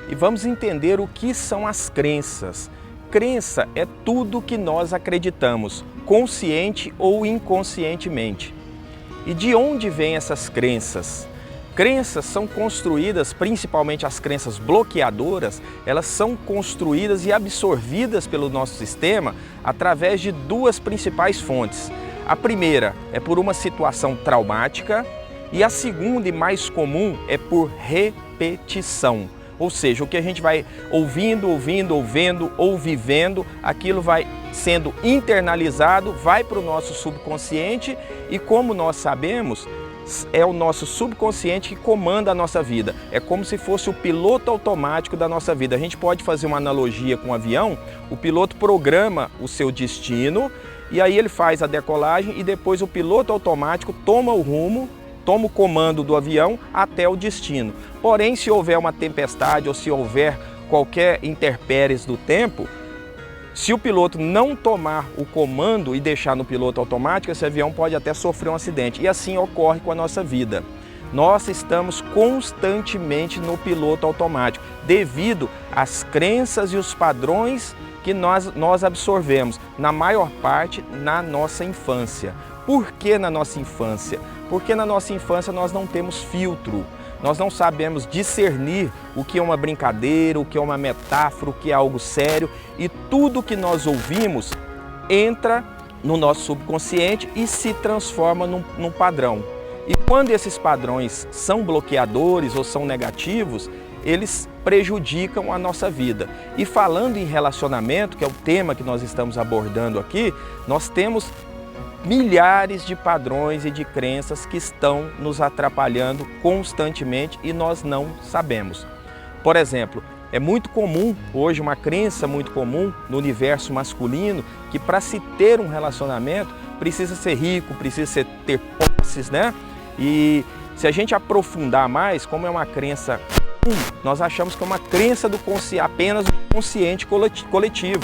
e vamos entender o que são as crenças. Crença é tudo que nós acreditamos, consciente ou inconscientemente. E de onde vêm essas crenças? Crenças são construídas, principalmente as crenças bloqueadoras, elas são construídas e absorvidas pelo nosso sistema através de duas principais fontes. A primeira é por uma situação traumática e a segunda e mais comum é por repetição. Ou seja, o que a gente vai ouvindo ou vivendo, aquilo vai sendo internalizado, vai para o nosso subconsciente e, como nós sabemos, é o nosso subconsciente que comanda a nossa vida. É como se fosse o piloto automático da nossa vida. A gente pode fazer uma analogia com um avião, o piloto programa o seu destino e aí ele faz a decolagem e depois o piloto automático toma o rumo, toma o comando do avião até o destino. Porém, se houver uma tempestade ou se houver qualquer intempéries do tempo, se o piloto não tomar o comando e deixar no piloto automático, esse avião pode até sofrer um acidente. E assim ocorre com a nossa vida. Nós estamos constantemente no piloto automático, devido às crenças e os padrões que nós absorvemos, na maior parte na nossa infância. Por que na nossa infância? Porque na nossa infância nós não temos filtro. Nós não sabemos discernir o que é uma brincadeira, o que é uma metáfora, o que é algo sério. E tudo que nós ouvimos entra no nosso subconsciente e se transforma num padrão. E quando esses padrões são bloqueadores ou são negativos, eles prejudicam a nossa vida. E falando em relacionamento, que é o tema que nós estamos abordando aqui, nós temos milhares de padrões e de crenças que estão nos atrapalhando constantemente e nós não sabemos. Por exemplo, é muito comum, hoje uma crença muito comum no universo masculino, que para se ter um relacionamento precisa ser rico, precisa ter posses, né? E se a gente aprofundar mais, como é uma crença comum, nós achamos que é uma crença apenas do consciente coletivo,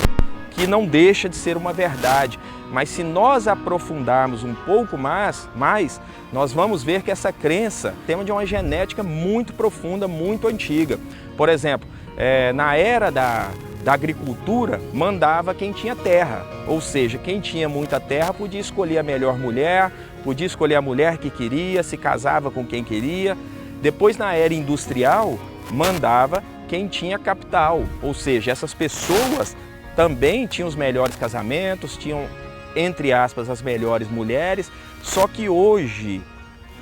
que não deixa de ser uma verdade. Mas se nós aprofundarmos um pouco mais, nós vamos ver que essa crença tem de uma genética muito profunda, muito antiga. Por exemplo, na era da agricultura, mandava quem tinha terra. Ou seja, quem tinha muita terra podia escolher a melhor mulher, podia escolher a mulher que queria, se casava com quem queria. Depois, na era industrial, mandava quem tinha capital. Ou seja, essas pessoas também tinham os melhores casamentos, tinham, entre aspas, as melhores mulheres, só que hoje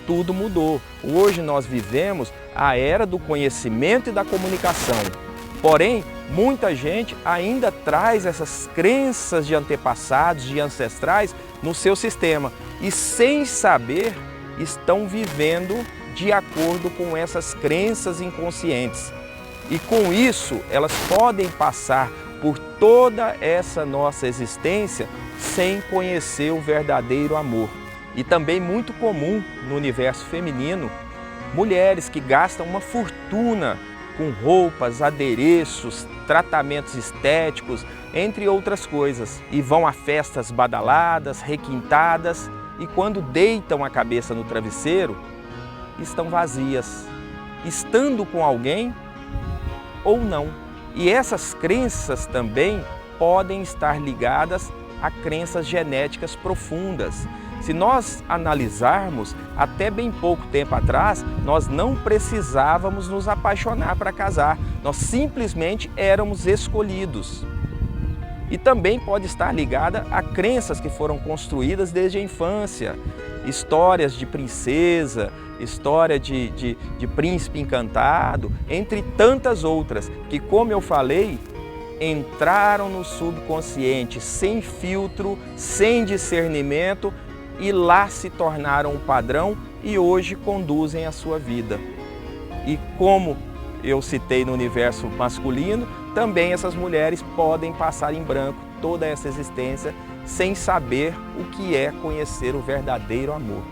tudo mudou. Hoje nós vivemos a era do conhecimento e da comunicação. Porém, muita gente ainda traz essas crenças de antepassados, de ancestrais, no seu sistema e, sem saber, estão vivendo de acordo com essas crenças inconscientes. E com isso, elas podem passar por toda essa nossa existência sem conhecer o verdadeiro amor. E também muito comum no universo feminino, mulheres que gastam uma fortuna com roupas, adereços, tratamentos estéticos, entre outras coisas, e vão a festas badaladas, requintadas, e quando deitam a cabeça no travesseiro, estão vazias, estando com alguém ou não. E essas crenças também podem estar ligadas a crenças genéticas profundas. Se nós analisarmos, até bem pouco tempo atrás, nós não precisávamos nos apaixonar para casar. Nós simplesmente éramos escolhidos. E também pode estar ligada a crenças que foram construídas desde a infância. Histórias de princesa, história de príncipe encantado, entre tantas outras, que, como eu falei, entraram no subconsciente sem filtro, sem discernimento, e lá se tornaram um padrão e hoje conduzem a sua vida. E como eu citei no universo masculino, também essas mulheres podem passar em branco toda essa existência sem saber o que é conhecer o verdadeiro amor.